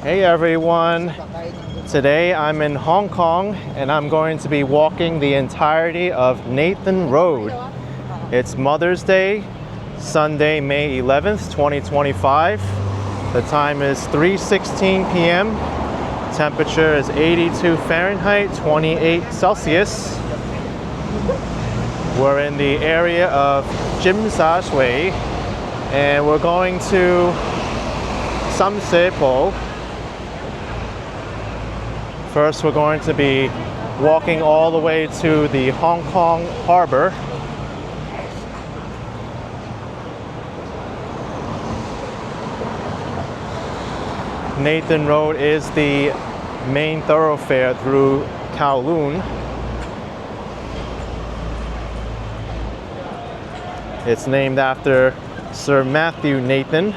Hey everyone! Today I'm in Hong Kong and I'm going to be walking the entirety of Nathan Road. It's Mother's Day, Sunday, May 11th, 2025. The time is 3:16 p.m. Temperature is 82 Fahrenheit, 28 Celsius. We're in the area of Tsim Sha Tsui and we're going to Sham Shui Po. First, we're going to be walking all the way to the Hong Kong harbor. Nathan Road is the main thoroughfare through Kowloon. It's named after Sir Matthew Nathan.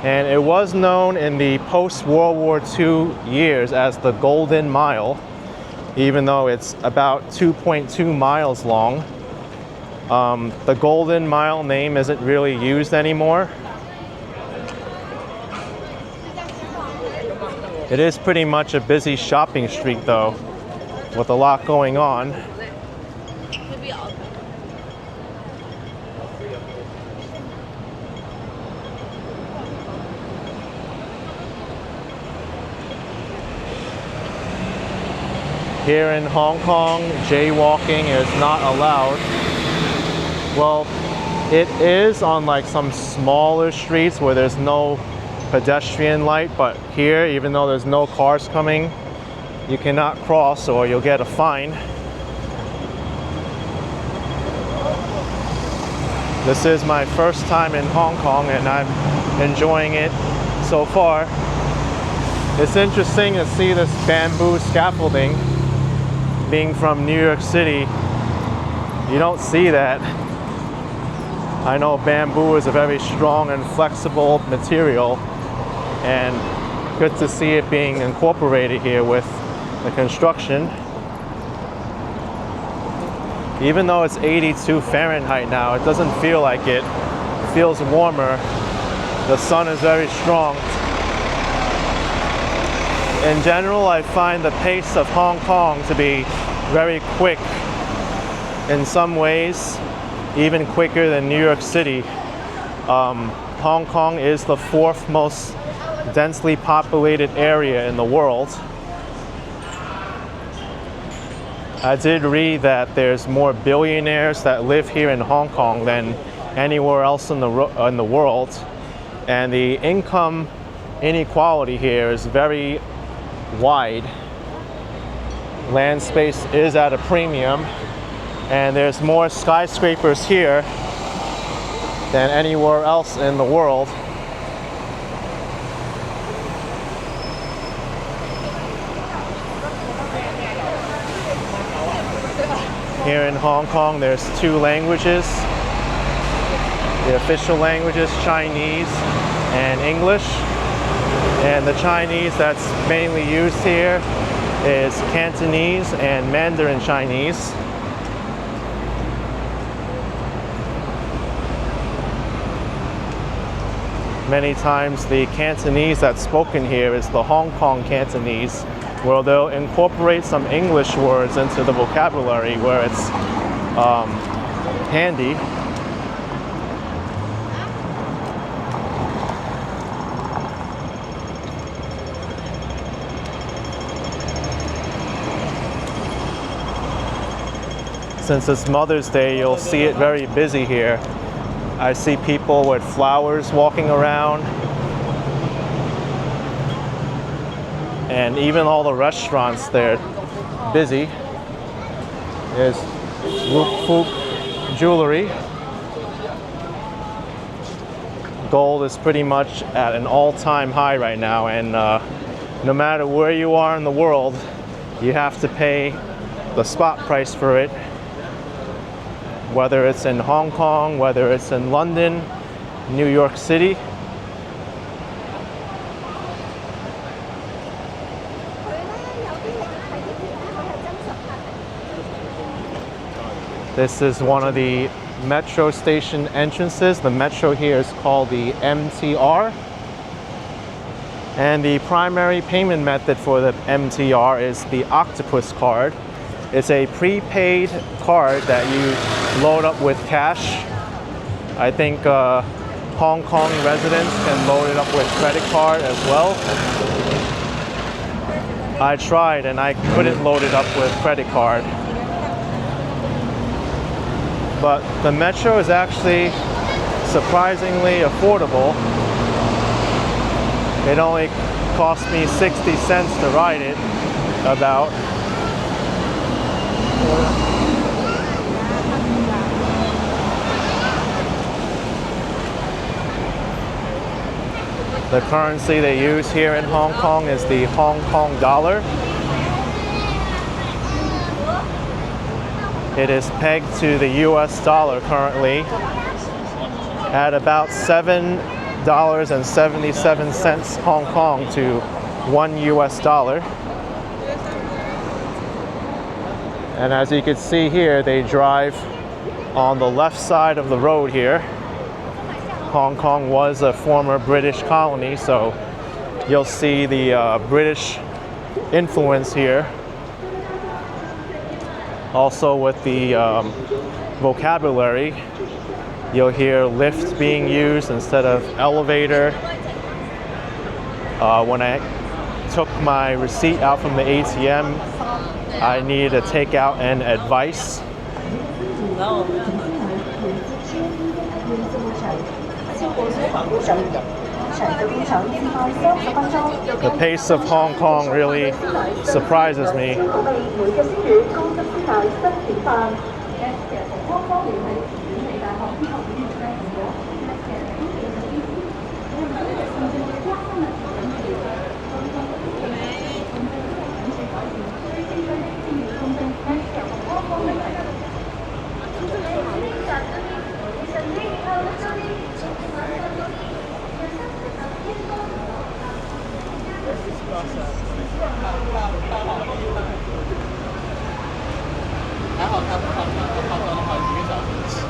And it was known in the post-World War II years as the Golden Mile, even though it's about 2.2 miles long. The Golden Mile name isn't really used anymore. It is pretty much a busy shopping street though, with a lot going on. Here in Hong Kong, jaywalking is not allowed. Well, it is on like some smaller streets where there's no pedestrian light, but here, even though there's no cars coming, you cannot cross or you'll get a fine. This is my first time in Hong Kong and I'm enjoying it so far. It's interesting to see this bamboo scaffolding. Being from New York City, you don't see that. I know bamboo is a very strong and flexible material, and good to see it being incorporated here with the construction. Even though it's 82 Fahrenheit now, it doesn't feel like it. It feels warmer. The sun is very strong. In general, I find the pace of Hong Kong to be very quick. In some ways, even quicker than New York City. Hong Kong is the fourth most densely populated area in the world. I did read that there's more billionaires that live here in Hong Kong than anywhere else in the world. And the income inequality here is very wide. Land space is at a premium, and there's more skyscrapers here than anywhere else in the world. Here in Hong Kong, there's two languages. The official language is Chinese and English. And the Chinese that's mainly used here is Cantonese and Mandarin Chinese. Many times the Cantonese that's spoken here is the Hong Kong Cantonese, where they'll incorporate some English words into the vocabulary where it's handy. Since it's Mother's Day, you'll see it very busy here. I see people with flowers walking around. And even all the restaurants, they're busy. There's Whoop Whoop Jewelry. Gold is pretty much at an all-time high right now, and no matter where you are in the world, you have to pay the spot price for it. Whether it's in Hong Kong, whether it's in London, New York City. This is one of the metro station entrances. The metro here is called the MTR. And the primary payment method for the MTR is the Octopus card. It's a prepaid card that you load up with cash. I think Hong Kong residents can load it up with credit card as well. I tried and I couldn't load it up with credit card. But the metro is actually surprisingly affordable. It only cost me 60 cents to ride it, about. The currency they use here in Hong Kong is the Hong Kong dollar. It is pegged to the US dollar currently at about $7.77 Hong Kong to 1 US dollar. And as you can see here, they drive on the left side of the road here. Hong Kong was a former British colony, so you'll see the British influence here. Also with the vocabulary, you'll hear lift being used instead of elevator. When I took my receipt out from the ATM, I needed to take out an advice. The pace of Hong Kong really surprises me.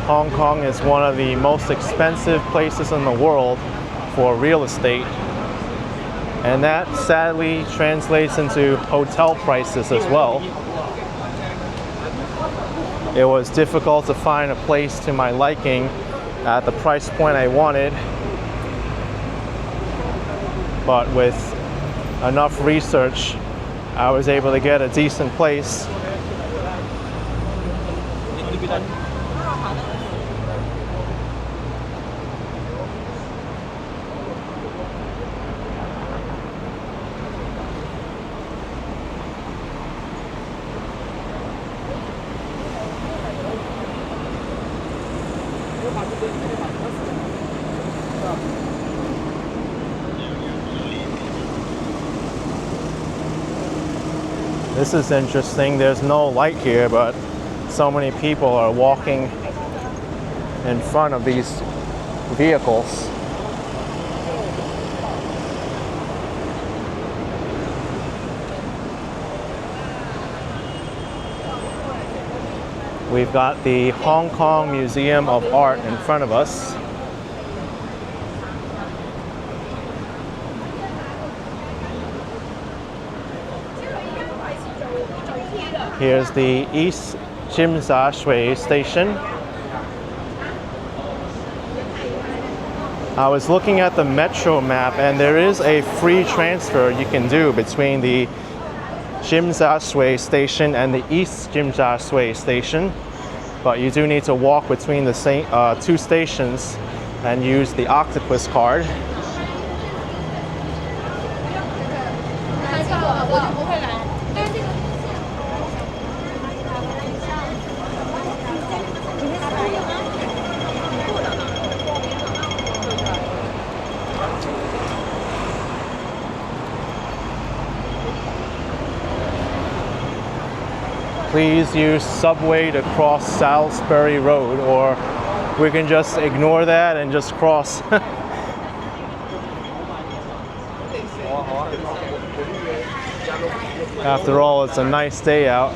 Hong Kong is one of the most expensive places in the world for real estate, and that sadly translates into hotel prices as well. It was difficult to find a place to my liking at the price point I wanted, but with enough research, I was able to get a decent place. This is interesting. There's no light here, but so many people are walking in front of these vehicles. We've got the Hong Kong Museum of Art in front of us. Here's the East Tsim Sha Tsui station. I was looking at the metro map, and there is a free transfer you can do between the Tsim Sha Tsui station and the East Tsim Sha Tsui station, but you do need to walk between the two stations and use the Octopus card. Please use subway to cross Salisbury Road, or we can just ignore that and just cross. After all, it's a nice day out.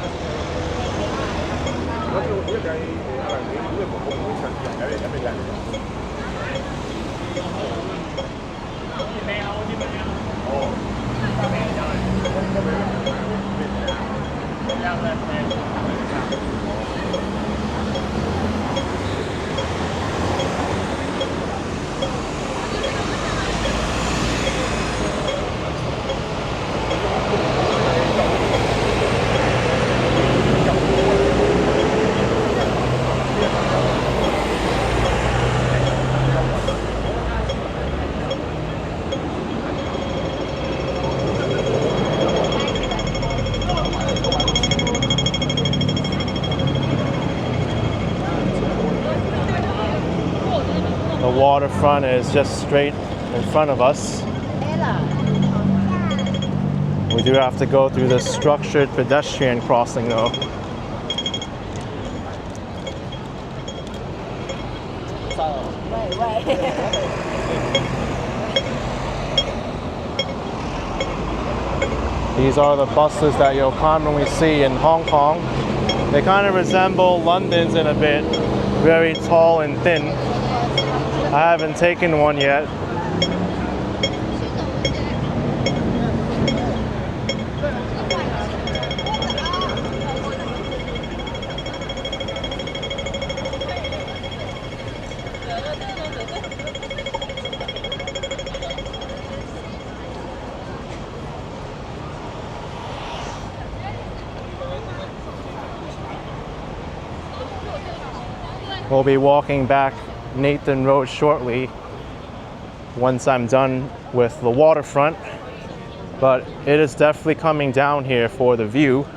The waterfront is just straight in front of us. We do have to go through this structured pedestrian crossing though. These are the buses that you'll commonly see in Hong Kong. They kind of resemble London's in a bit, very tall and thin. I haven't taken one yet. We'll be walking back Nathan Road shortly once I'm done with the waterfront, but it is definitely coming down here for the view.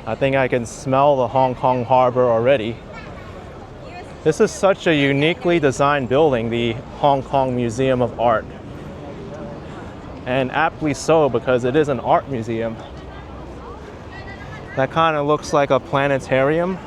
I think I can smell the Hong Kong harbor already. This is such a uniquely designed building, the Hong Kong Museum of Art. And aptly so, because it is an art museum. That kind of looks like a planetarium.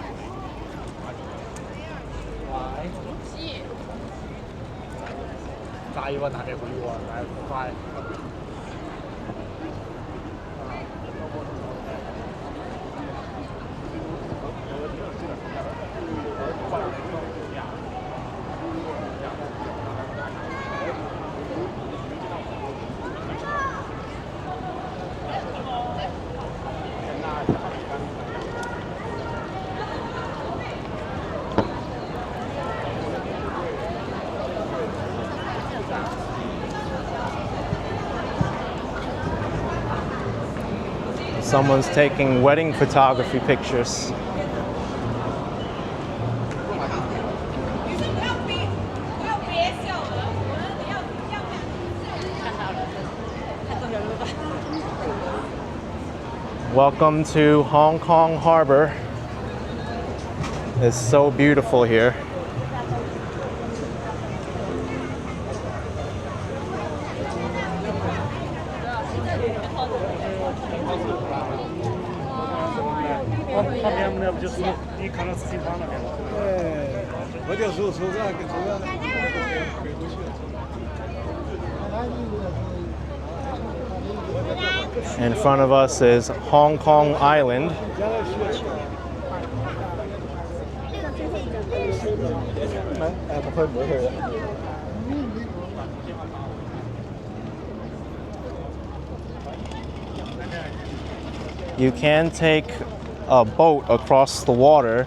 Someone's taking wedding photography pictures. Welcome to Hong Kong Harbor. It's so beautiful here. In front of us is Hong Kong Island. You can take a boat across the water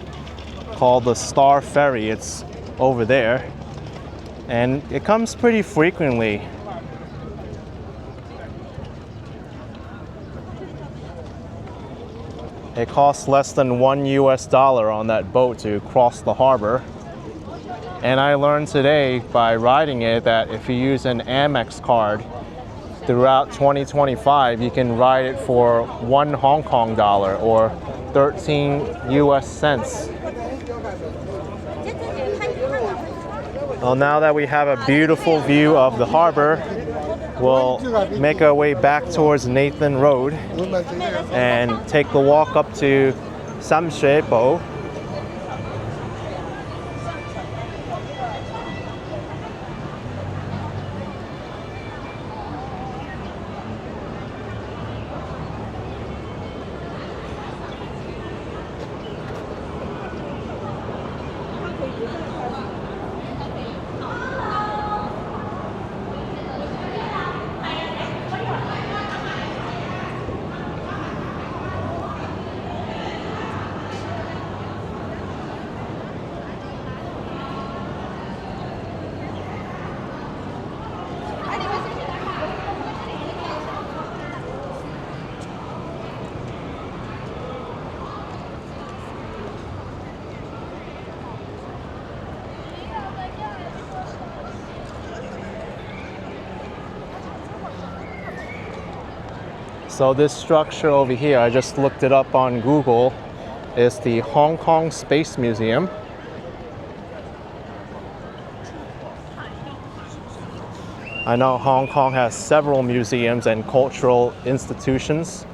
called the Star Ferry. It's over there, and it comes pretty frequently. It costs less than $1 on that boat to cross the harbor. And I learned today by riding it that if you use an Amex card throughout 2025, you can ride it for $1 Hong Kong or 13 US cents. Well, now that we have a beautiful view of the harbor, we'll make our way back towards Nathan Road and take the walk up to Sham Shui Po. So this structure over here, I just looked it up on Google, is the Hong Kong Space Museum. I know Hong Kong has several museums and cultural institutions.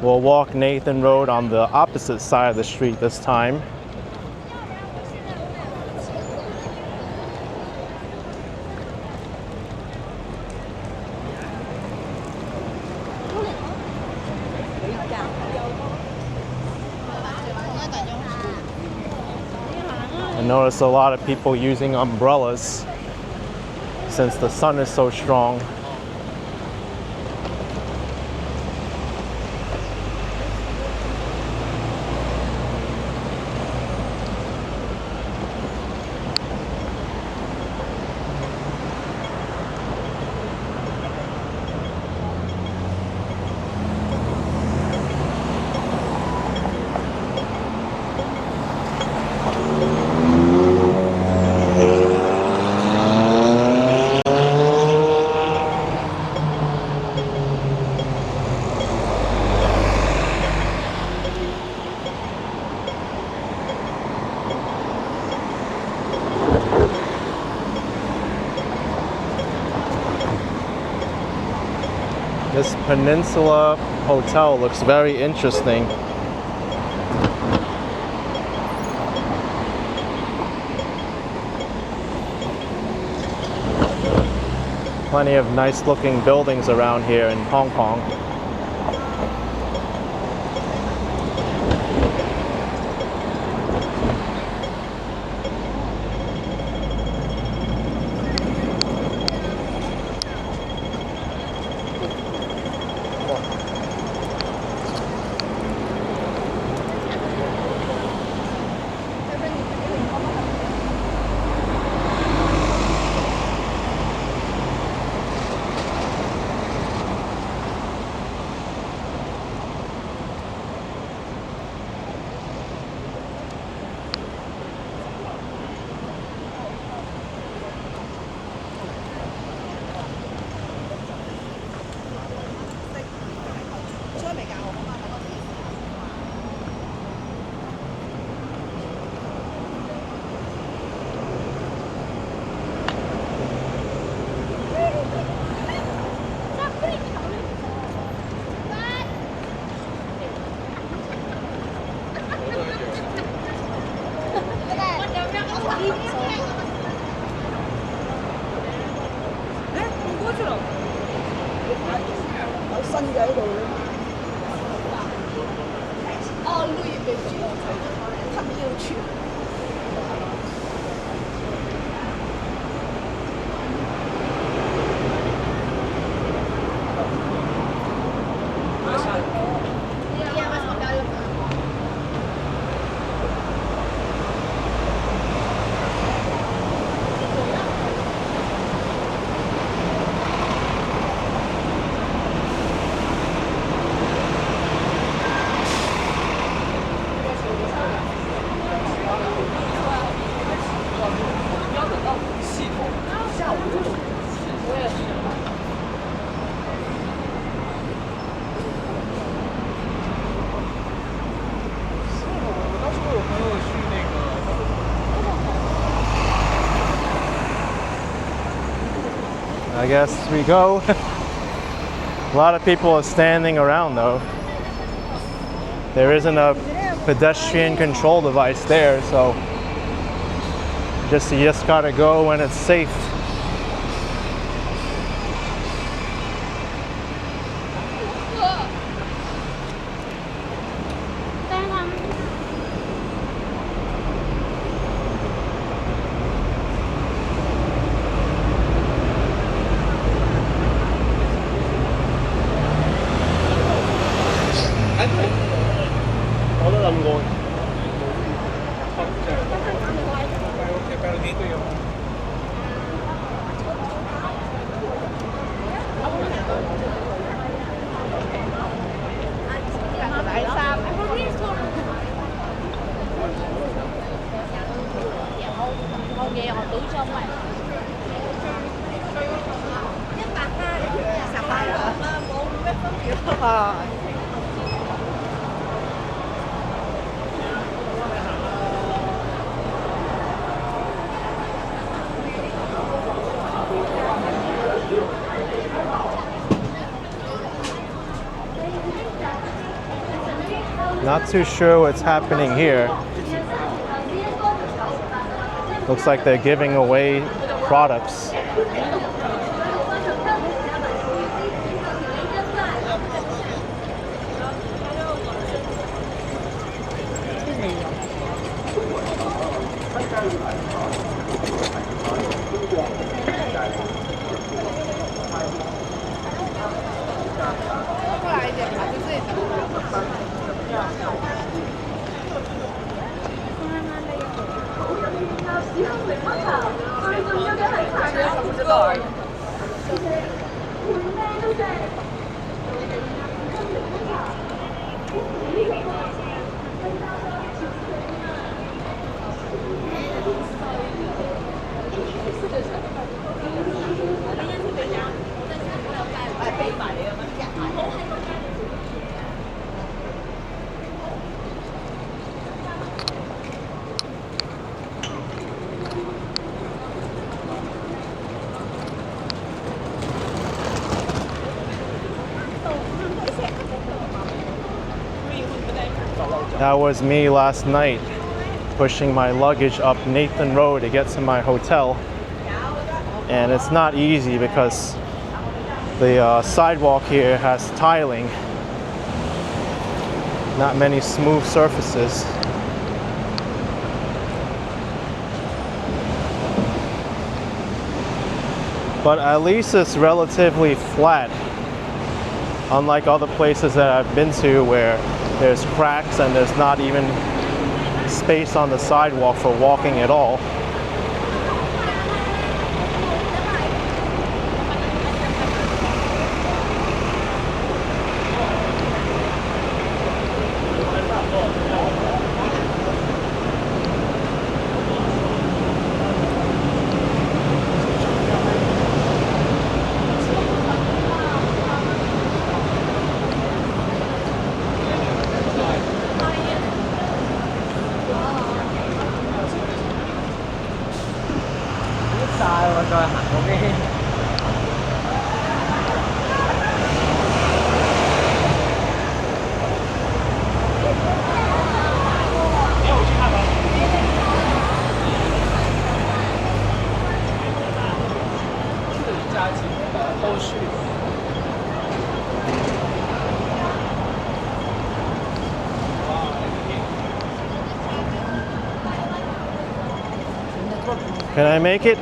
We'll walk Nathan Road on the opposite side of the street this time. I notice a lot of people using umbrellas since the sun is so strong. This Peninsula Hotel looks very interesting. Plenty of nice looking buildings around here in Hong Kong. I guess we go. A lot of people are standing around though. There isn't a pedestrian control device there, so you just gotta go when it's safe. Not too sure what's happening here. Looks like they're giving away products. That was me last night, pushing my luggage up Nathan Road to get to my hotel. And it's not easy because the sidewalk here has tiling, not many smooth surfaces. But at least it's relatively flat, unlike other places that I've been to where there's cracks and there's not even space on the sidewalk for walking at all. Can I make it?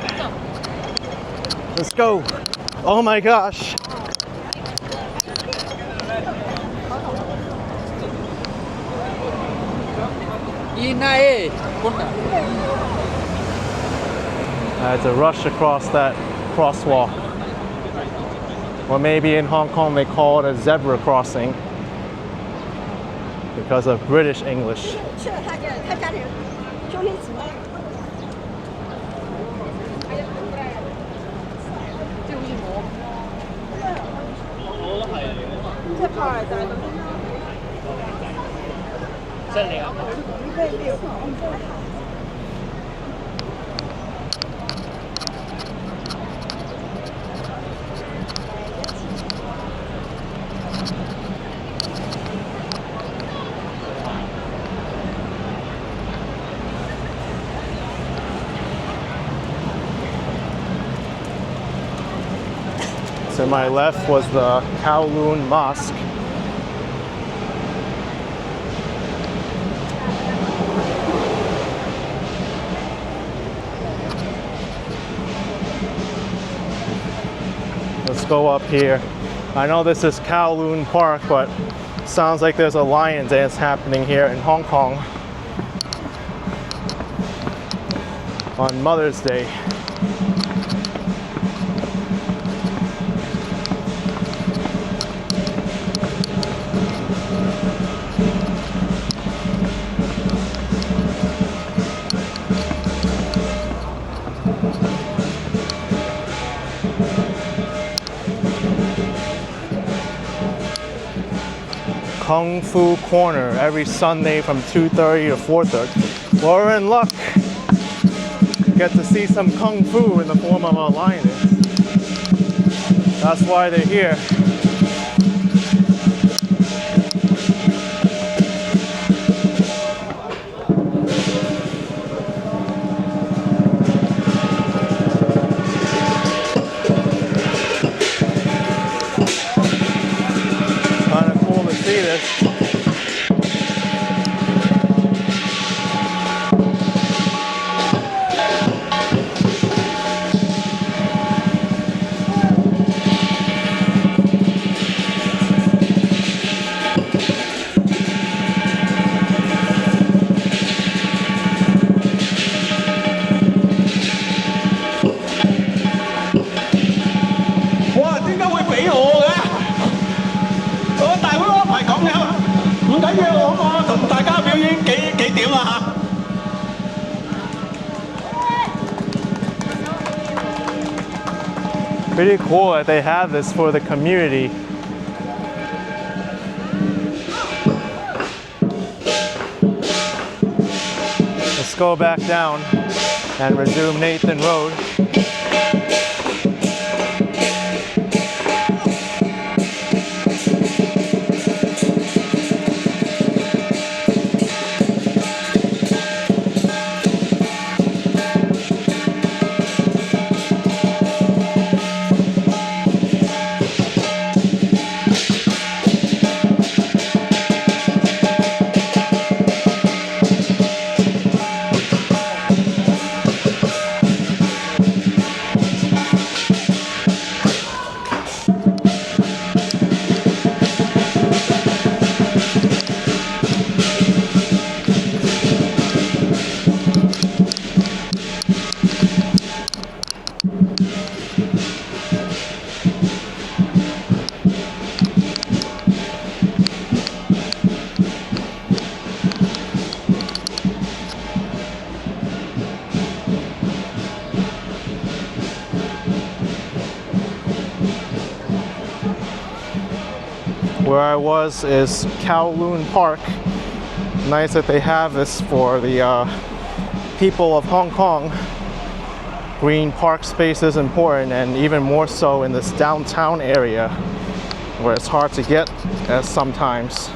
Let's go. Oh my gosh. I had to rush across that crosswalk. Or maybe in Hong Kong they call it a zebra crossing because of British English. To my left was the Kowloon Mosque. Let's go up here. I know this is Kowloon Park, but sounds like there's a lion dance happening here in Hong Kong on Mother's Day. Kung Fu Corner every Sunday from 2:30 to 4:30. Well, we're in luck. Get to see some Kung Fu in the form of a lioness. That's why they're here. Kind of cool to see this. Pretty cool that they have this for the community. Let's go back down and resume Nathan Road. Where I was is Kowloon Park. Nice that they have this for the people of Hong Kong. Green park space is important, and even more so in this downtown area where it's hard to get as sometimes.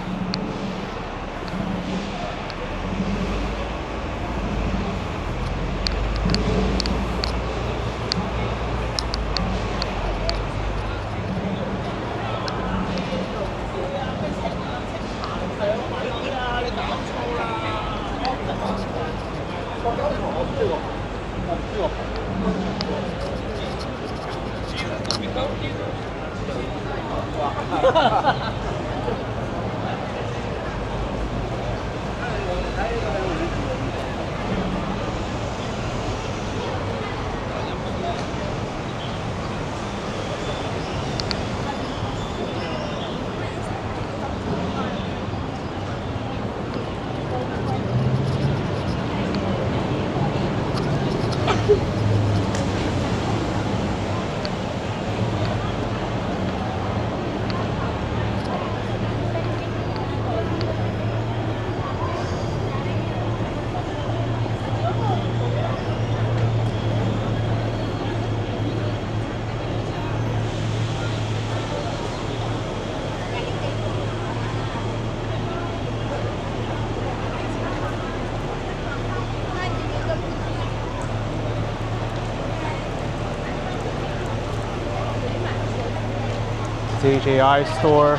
DJI store.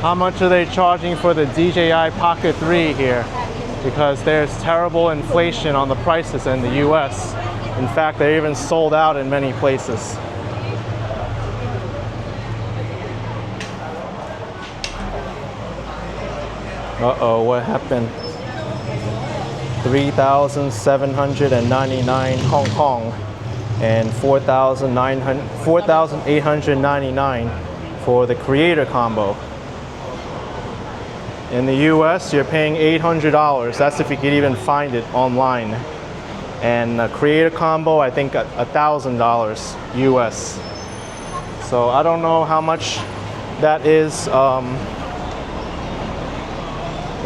How much are they charging for the DJI Pocket 3 here? Because there's terrible inflation on the prices in the US. In fact, they're even sold out in many places. Uh-oh, what happened? 3,799 Hong Kong and 4,899 for the creator combo. In the US, you're paying $800. That's if you could even find it online. And a creator combo, I think $1,000 US. So I don't know how much That is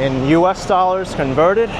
in US dollars converted.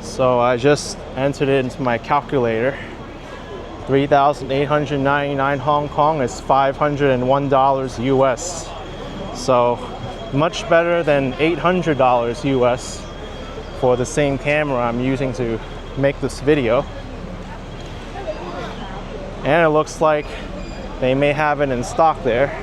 So I just entered it into my calculator. 3,899 Hong Kong is $501 US. So much better than $800 US for the same camera I'm using to make this video. And it looks like they may have it in stock there.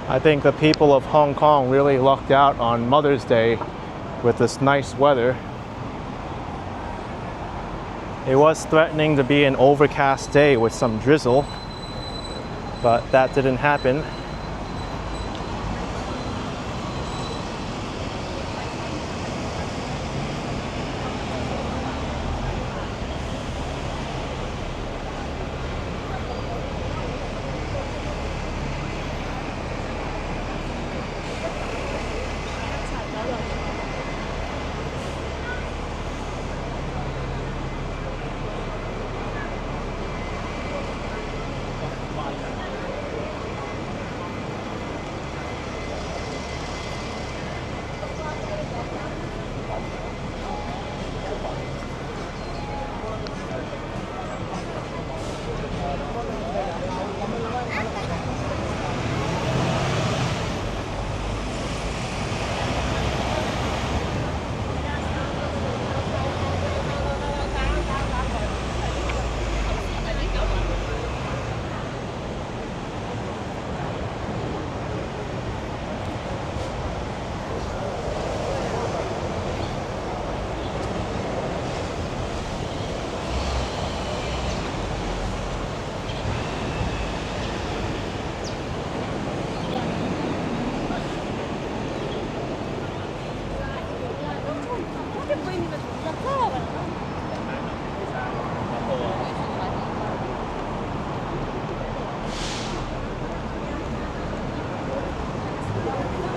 I think the people of Hong Kong really lucked out on Mother's Day with this nice weather. It was threatening to be an overcast day with some drizzle, but that didn't happen.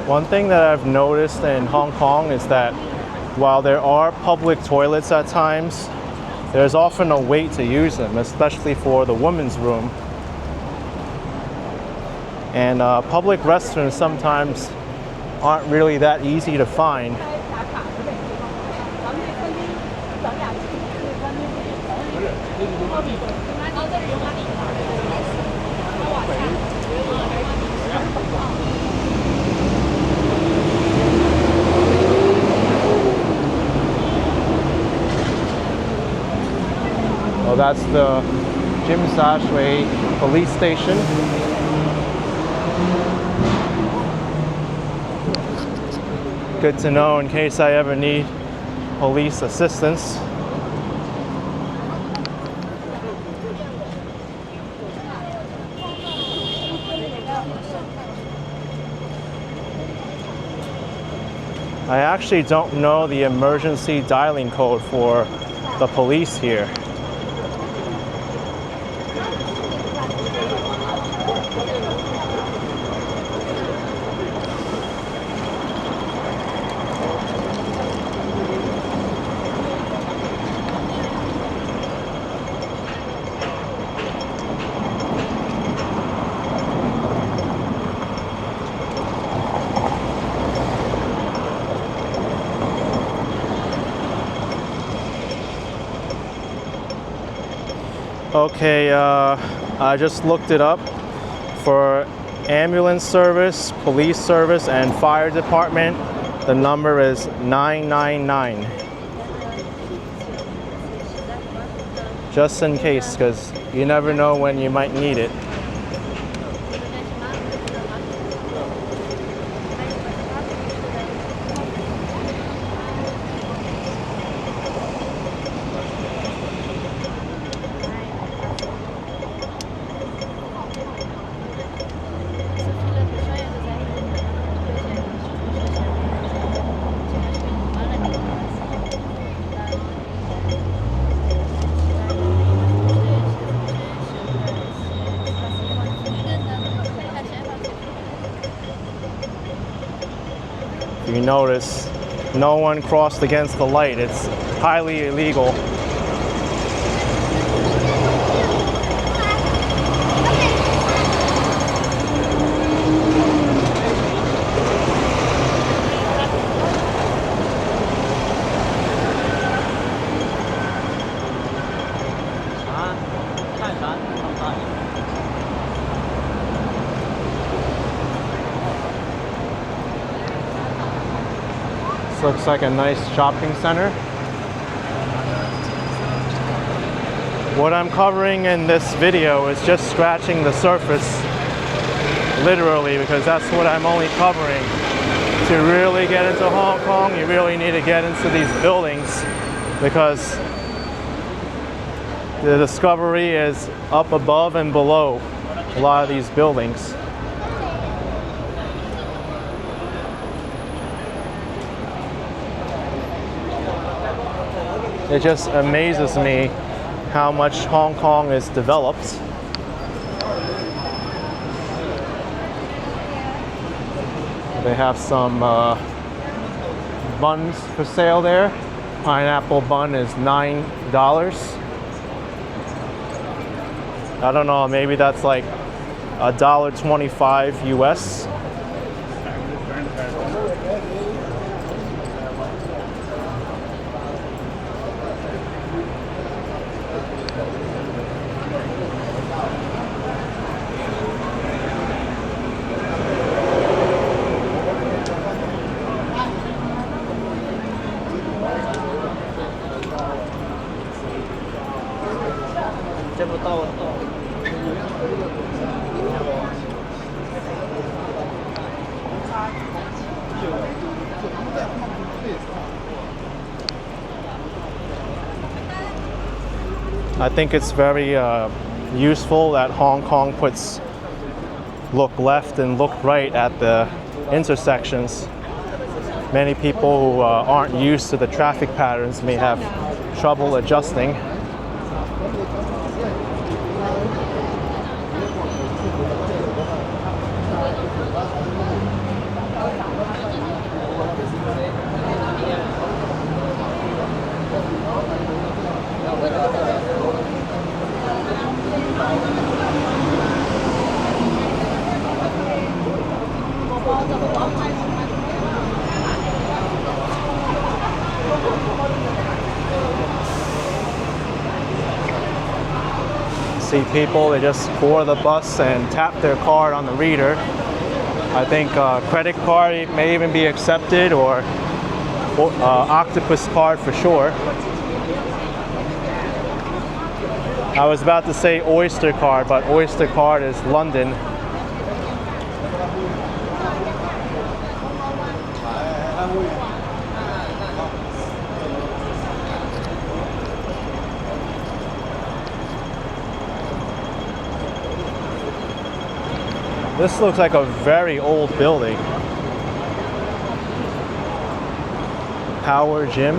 One thing that I've noticed in Hong Kong is that while there are public toilets at times, there's often a wait to use them, especially for the women's room. And public restrooms sometimes aren't really that easy to find. Well, that's the Tsim Sha Tsui police station. Good to know in case I ever need police assistance. I actually don't know the emergency dialing code for the police here. Okay, I just looked it up. For ambulance service, police service, and fire department, the number is 999. Just in case, because you never know when you might need it. You notice no one crossed against the light. It's highly illegal. This looks like a nice shopping center. What I'm covering in this video is just scratching the surface, literally, because that's what I'm only covering. To really get into Hong Kong, you really need to get into these buildings, because the discovery is up above and below a lot of these buildings. It just amazes me how much Hong Kong is developed. They have some buns for sale there. Pineapple bun is $9. I don't know, maybe that's like $1.25 US. I think it's very useful that Hong Kong puts look left and look right at the intersections. Many people who aren't used to the traffic patterns may have trouble adjusting. See people, they just board the bus and tap their card on the reader. I think credit card may even be accepted, or octopus card for sure. I was about to say Oyster card, but Oyster card is London. This looks like a very old building. power gym.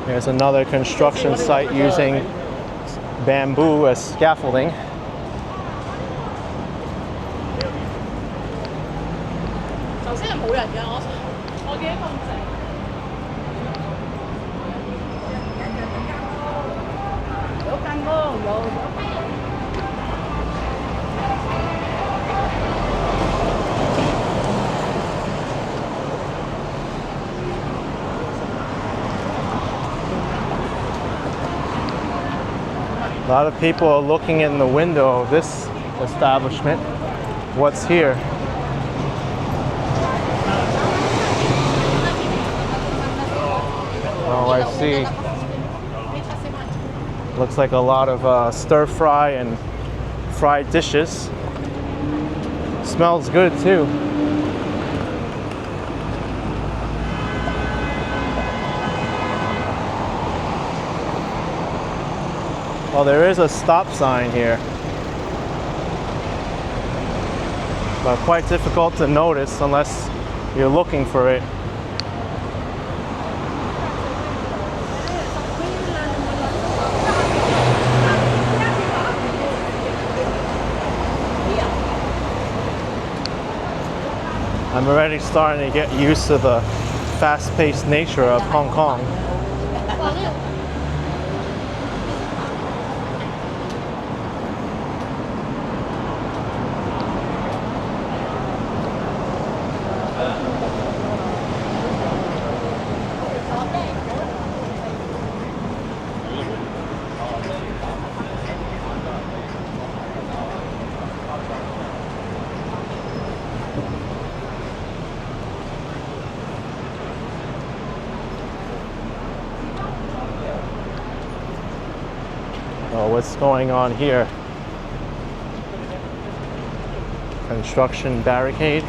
There's another construction site using bamboo as scaffolding. A lot of people are looking in the window of this establishment. What's here? Oh, I see. Looks like a lot of stir fry and fried dishes. Smells good too. Well, there is a stop sign here, but quite difficult to notice unless you're looking for it. I'm already starting to get used to the fast-paced nature of Hong Kong. Oh, what's going on here? Construction barricade.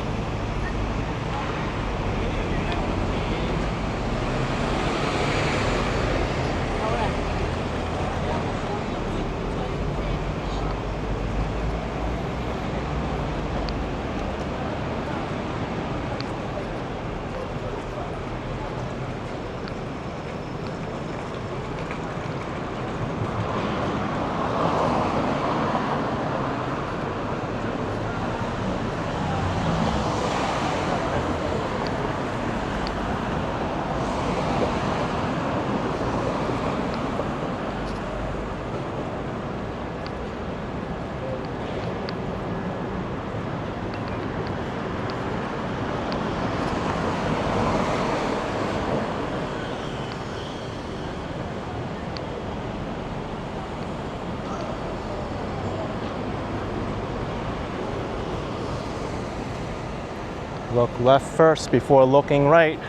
Look left first before looking right.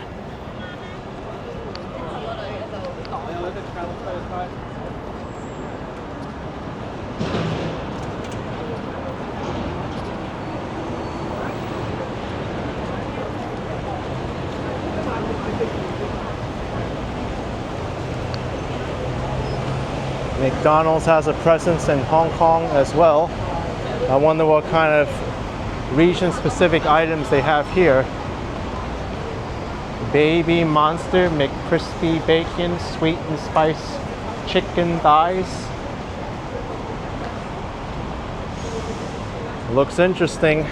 McDonald's has a presence in Hong Kong as well. I wonder what kind of region-specific items they have here. Baby Monster McCrispy Bacon Sweet and Spice Chicken Thighs. Looks interesting.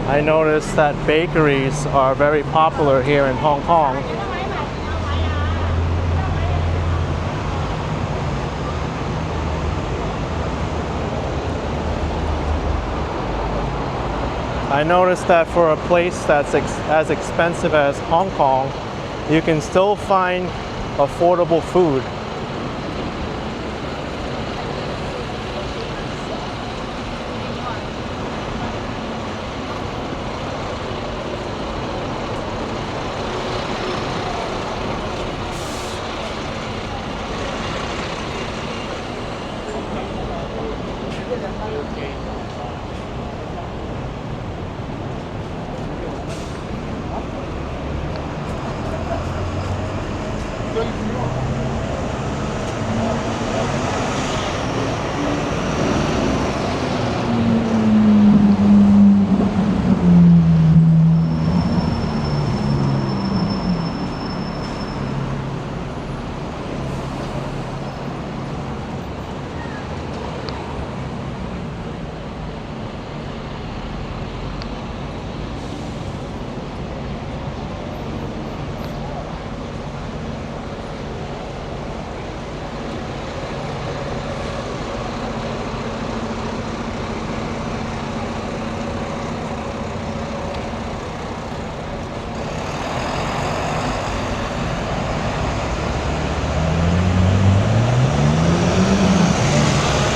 I noticed that bakeries are very popular here in Hong Kong. I noticed that for a place that's as expensive as Hong Kong, you can still find affordable food.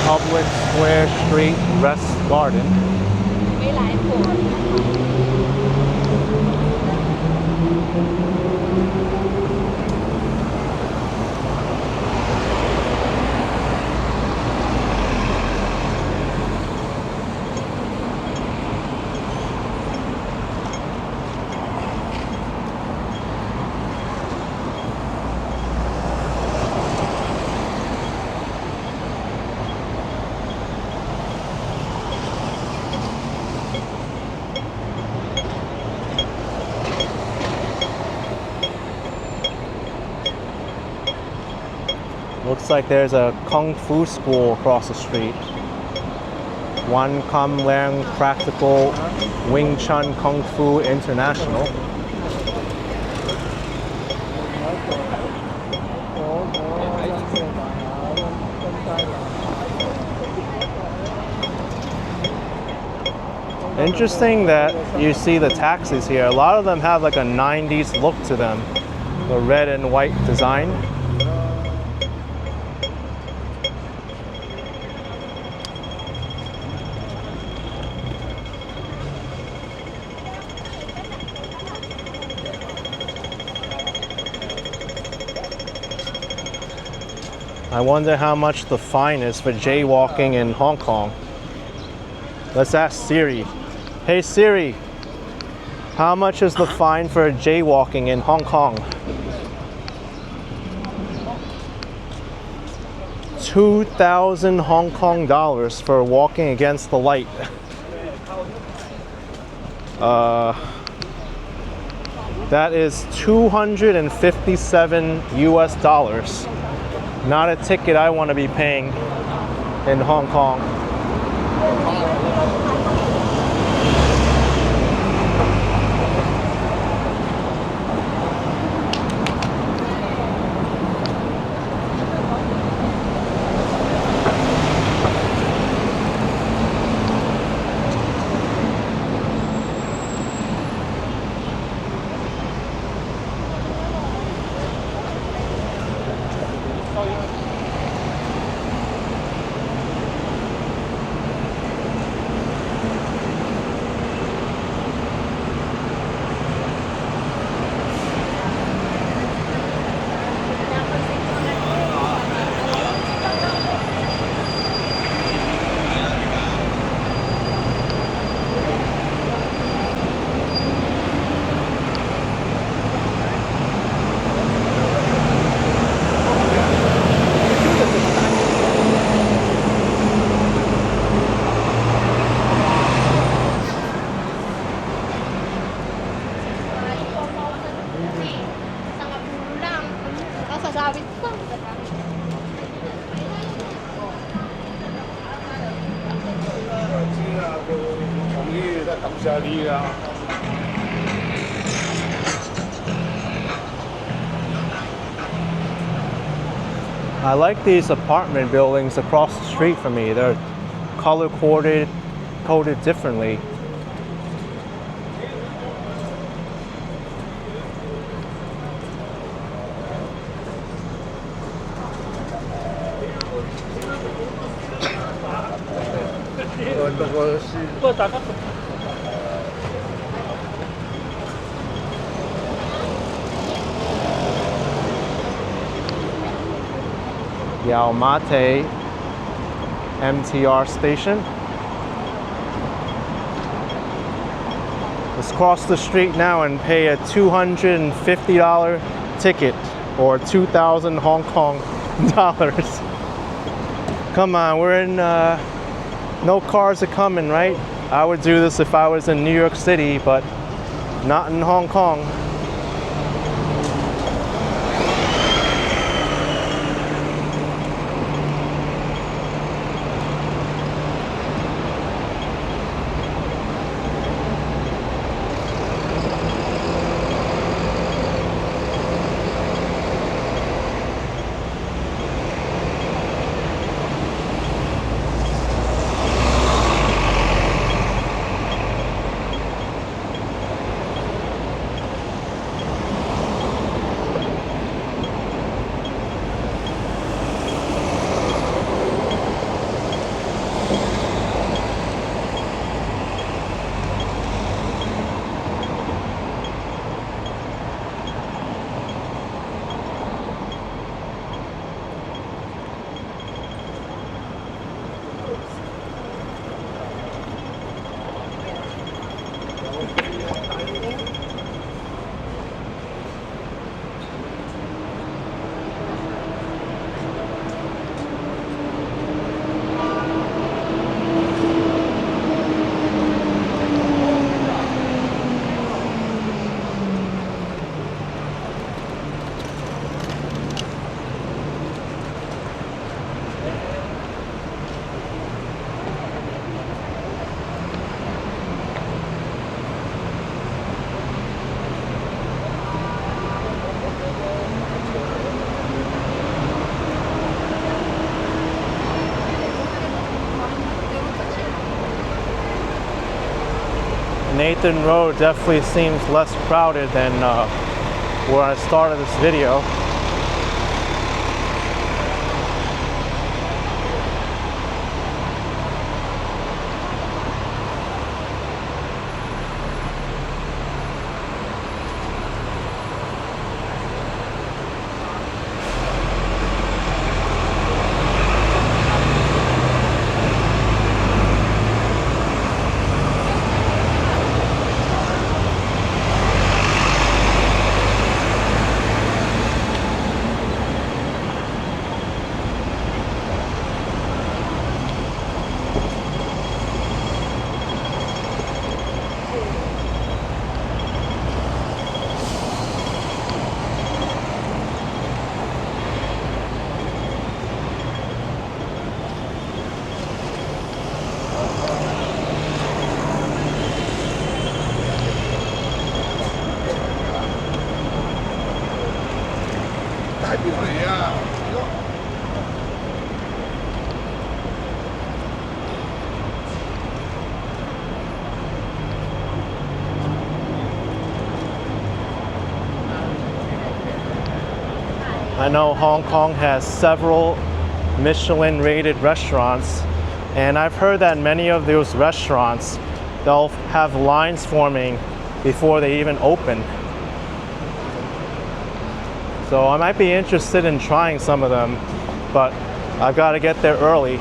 Public Square Street Rest Garden. Looks like there's a Kung Fu school across the street. Wan Kam Leung Practical Wing Chun Kung Fu International. Interesting that you see the taxis here. A lot of them have like a 90s look to them. The red and white design. I wonder how much the fine is for jaywalking in Hong Kong. Let's ask Siri. Hey Siri, How much is the fine for jaywalking in Hong Kong? 2,000 Hong Kong dollars for walking against the light. That is 257 US dollars. Not a ticket I want to be paying in Hong Kong. I like these apartment buildings across the street from me. They're color coded differently. Ma Tei MTR station. Let's cross the street now and pay a $250 ticket, or 2,000 Hong Kong dollars. Come on, we're in, no cars are coming, right? I would do this if I was in New York City, but not in Hong Kong. Nathan Road definitely seems less crowded than where I started this video. know Hong Kong has several Michelin-rated restaurants, and I've heard that many of those restaurants, they'll have lines forming before they even open. So I might be interested in trying some of them, but I've got to get there early.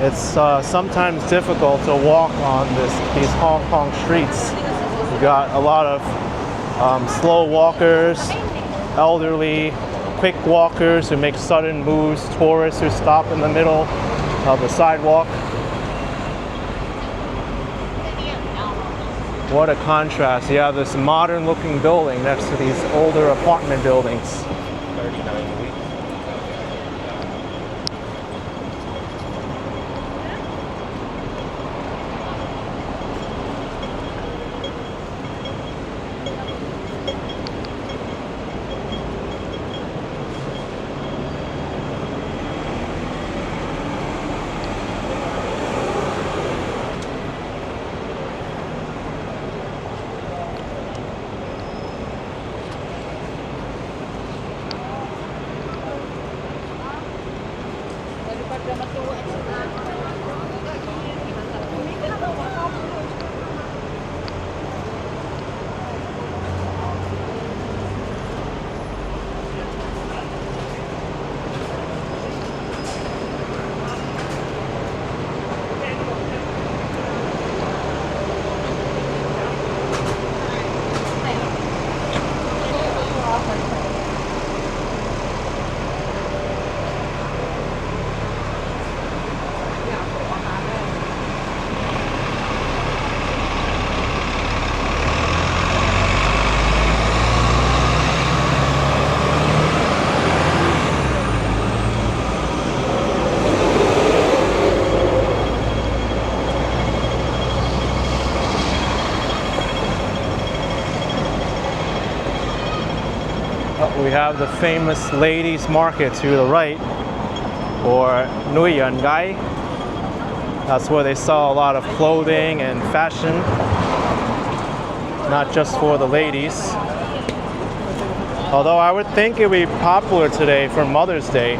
It's sometimes difficult to walk on these Hong Kong streets. You got a lot of slow walkers, elderly, quick walkers who make sudden moves, tourists who stop in the middle of the sidewalk. What a contrast. You have this modern looking building next to these older apartment buildings. We have the famous ladies market to the right, or Nui Yan Gai. That's where they sell a lot of clothing and fashion, not just for the ladies. Although I would think it would be popular today for Mother's Day.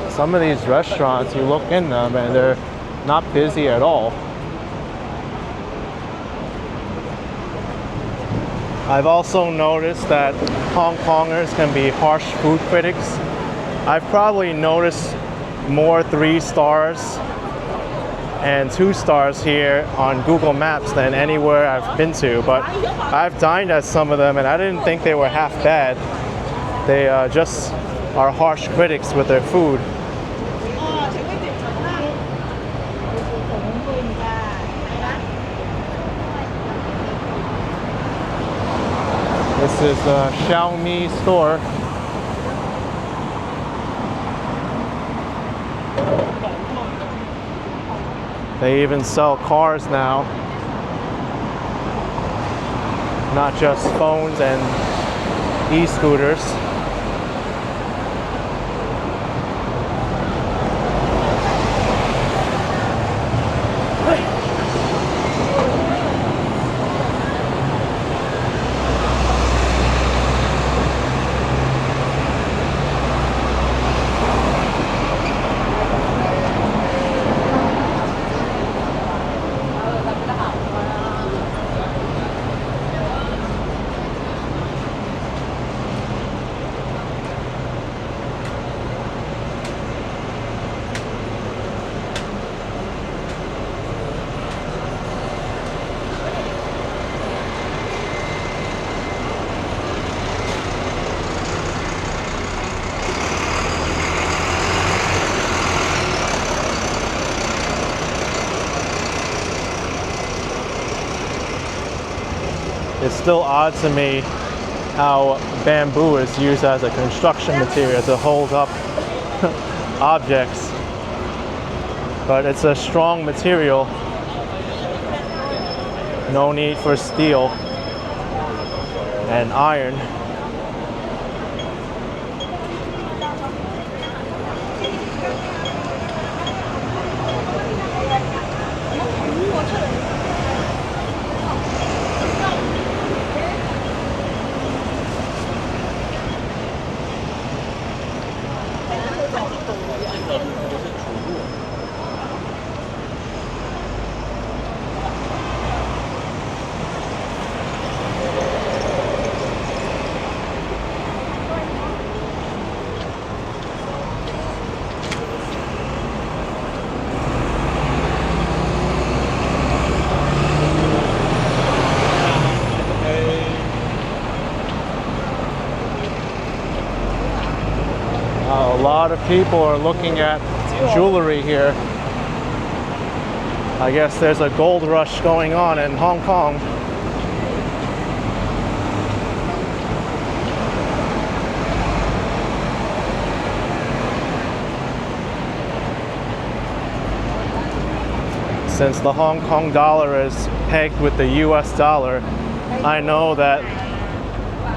Some of these restaurants, you look in them and they're not busy at all. I've also noticed that Hong Kongers can be harsh food critics. I've probably noticed more 3 stars and 2 stars here on Google Maps than anywhere I've been to, but I've dined at some of them and I didn't think they were half bad. They just are harsh critics with their food. This is a Xiaomi store. They even sell cars now, not just phones and e-scooters. It's still odd to me how bamboo is used as a construction material to hold up objects. But it's a strong material. No need for steel and iron. A lot of people are looking at jewelry here. I guess there's a gold rush going on in Hong Kong. Since the Hong Kong dollar is pegged with the US dollar, I know that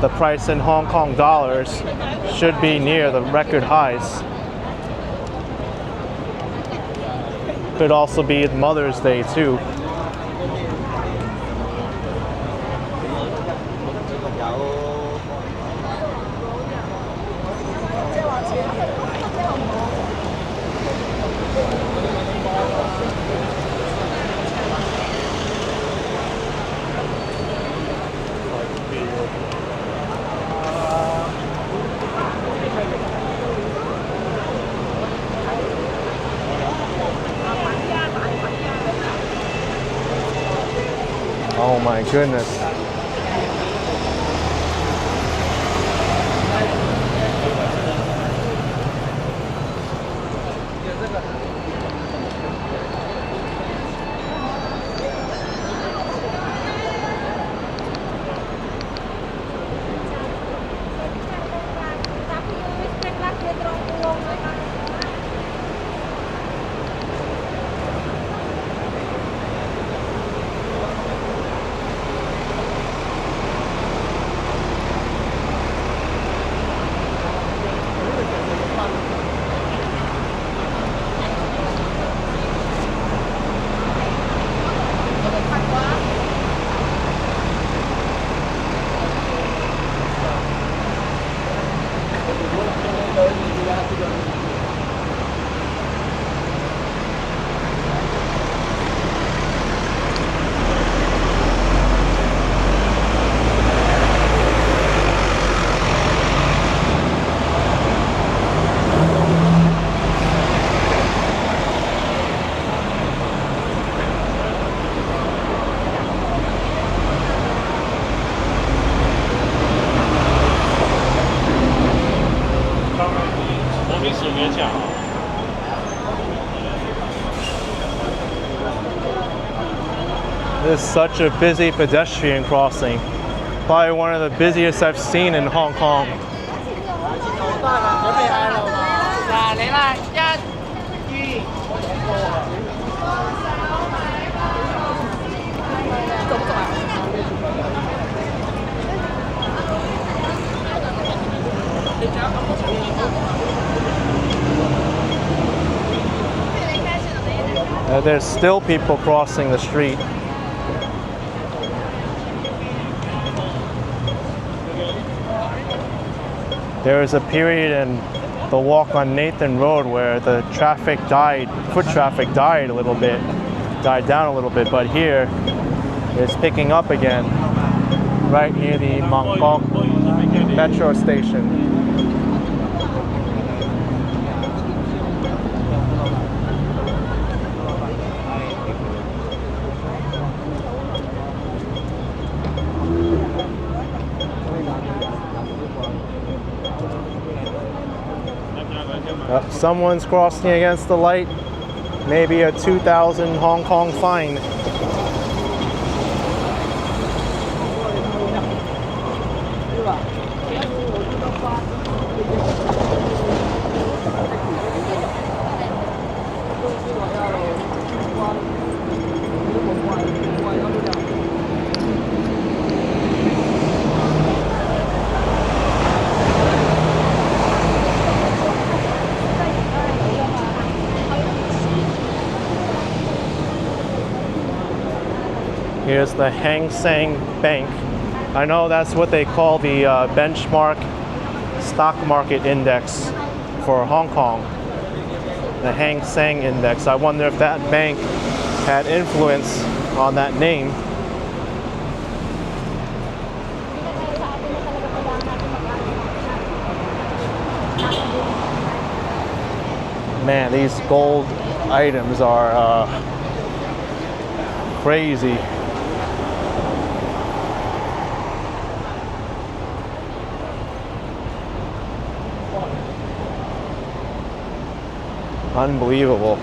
the price in Hong Kong dollars should be near the record highs. Could also be Mother's Day too. Oh my goodness. This is such a busy pedestrian crossing. Probably one of the busiest I've seen in Hong Kong. There's still people crossing the street. There was a period in the walk on Nathan Road where the traffic died, foot traffic died down a little bit, but here it's picking up again right near the Mongkok metro station. Someone's crossing against the light. Maybe a 2,000 Hong Kong fine. Here's the Hang Seng Bank. I know that's what they call the benchmark stock market index for Hong Kong. The Hang Seng Index. I wonder if that bank had influence on that name. Man, these gold items are crazy. Unbelievable.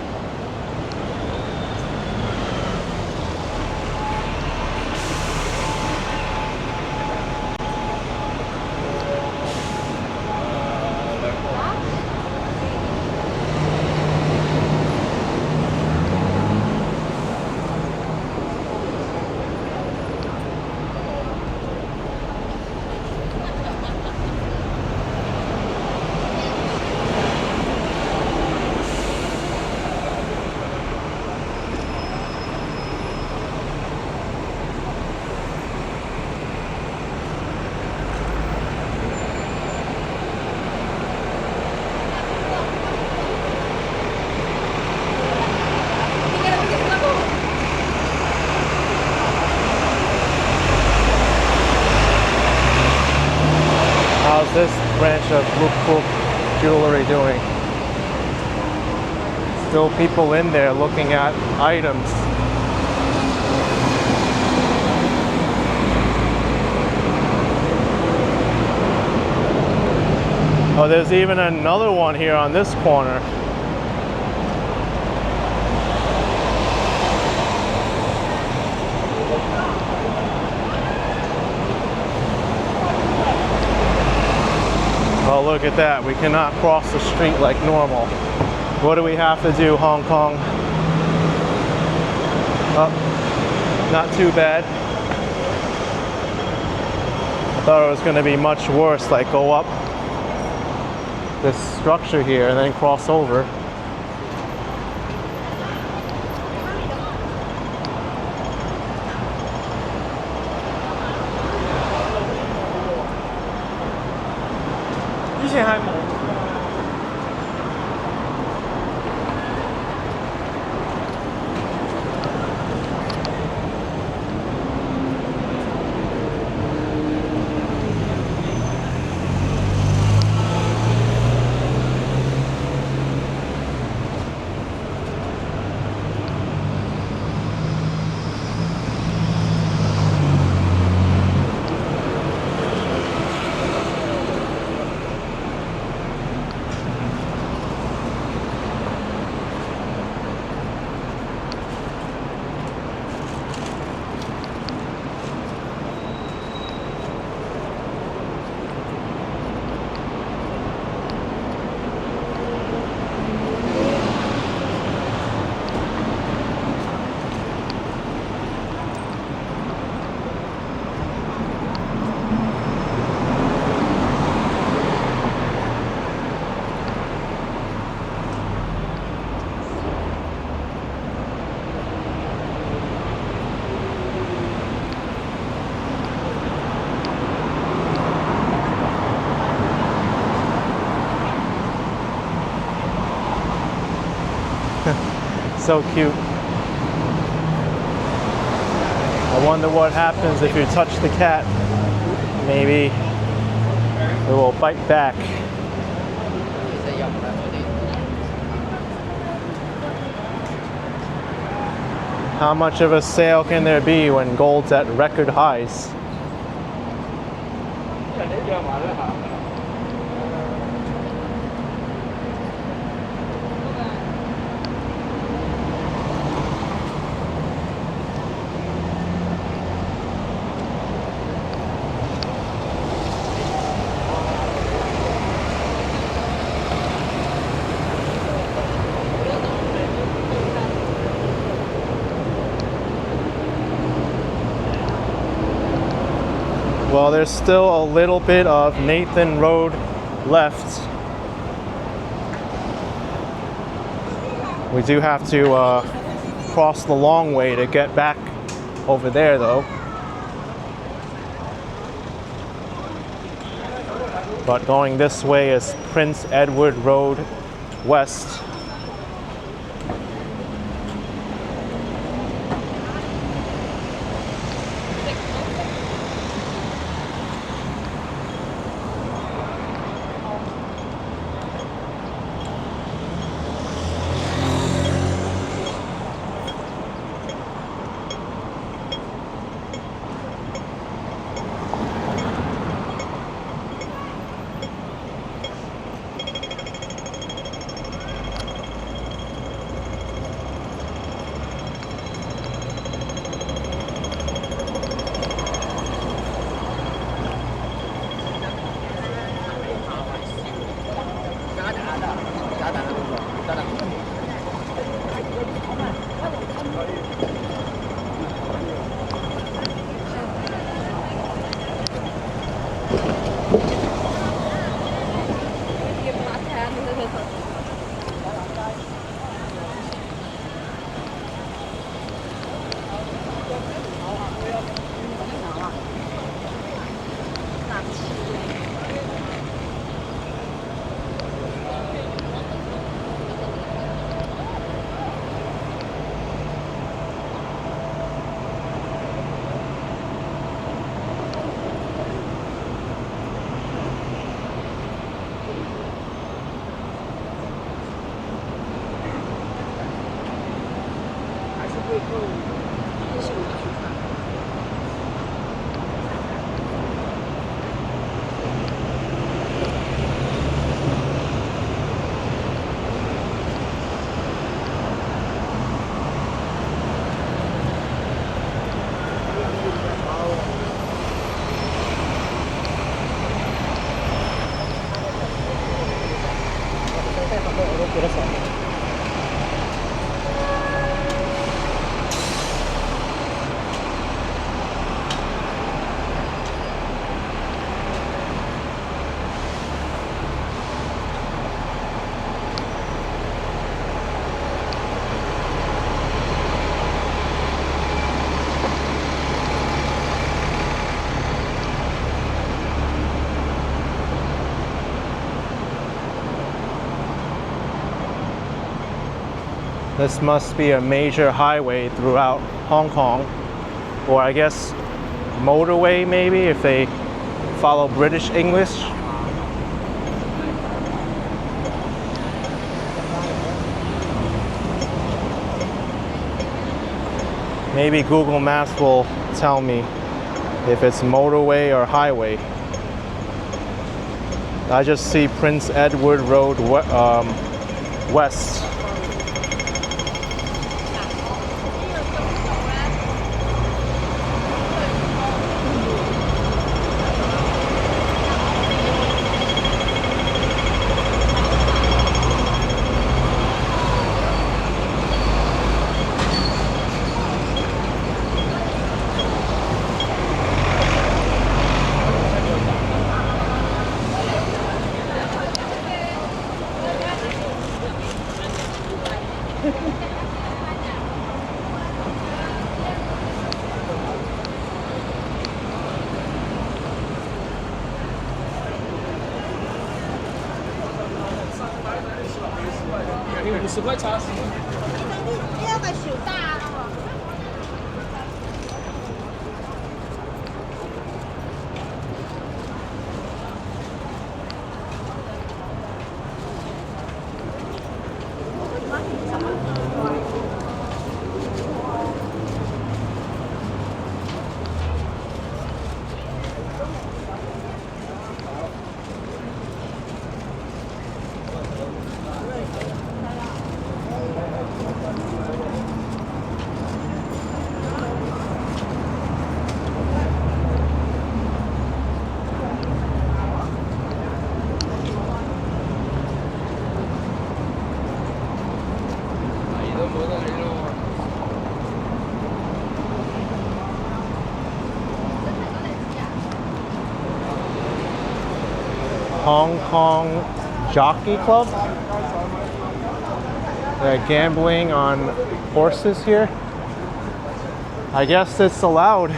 How's this branch of Luk Fook jewelry doing? Still people in there looking at items. Oh, there's even another one here on this corner. Oh, look at that. We cannot cross the street like normal. What do we have to do, Hong Kong? Oh, not too bad. I thought it was going to be much worse, like go up this structure here and then cross over. So cute. I wonder what happens if you touch the cat. Maybe it will bite back. How much of a sale can there be when gold's at record highs? Well, there's still a little bit of Nathan Road left. We do have to cross the long way to get back over there though. But going this way is Prince Edward Road West. This must be a major highway throughout Hong Kong, or I guess motorway maybe if they follow British English. Maybe Google Maps will tell me if it's motorway or highway. I just see Prince Edward Road West. 50块茶10。要个小大哦。Hong Kong Jockey Club. They're gambling on horses here. I guess it's allowed.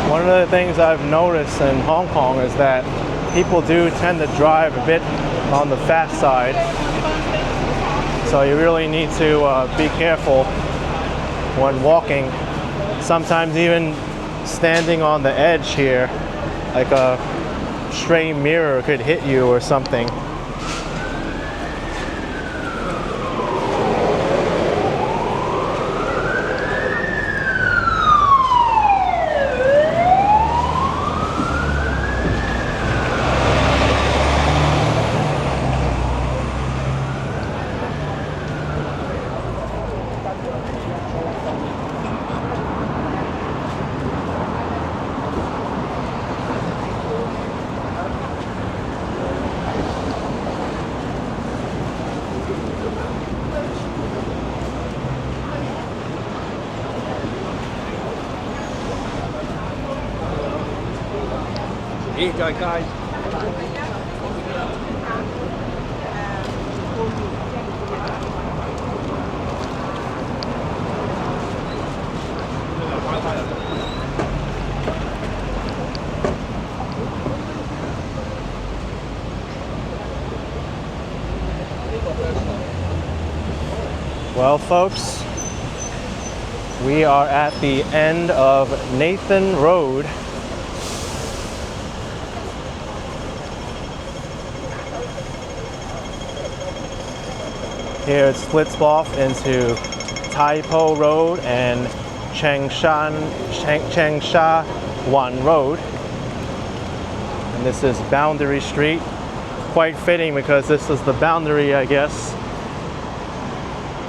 One of the things I've noticed in Hong Kong is that people do tend to drive a bit on the fast side. So you really need to be careful when walking. Sometimes even standing on the edge here, like a stray mirror could hit you or something. Hey, guys. Well, folks, we are at the end of Nathan Road. Here it splits off into Tai Po Road and Changsha Wan Road. And this is Boundary Street. Quite fitting because this is the boundary, I guess.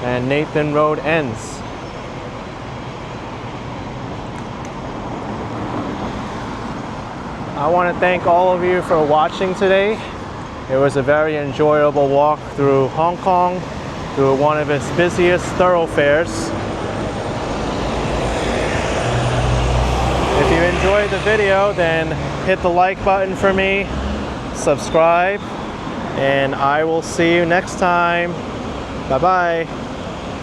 And Nathan Road ends. I want to thank all of you for watching today. It was a very enjoyable walk through Hong Kong, through one of its busiest thoroughfares. If you enjoyed the video, then hit the like button for me, subscribe, and I will see you next time. Bye-bye.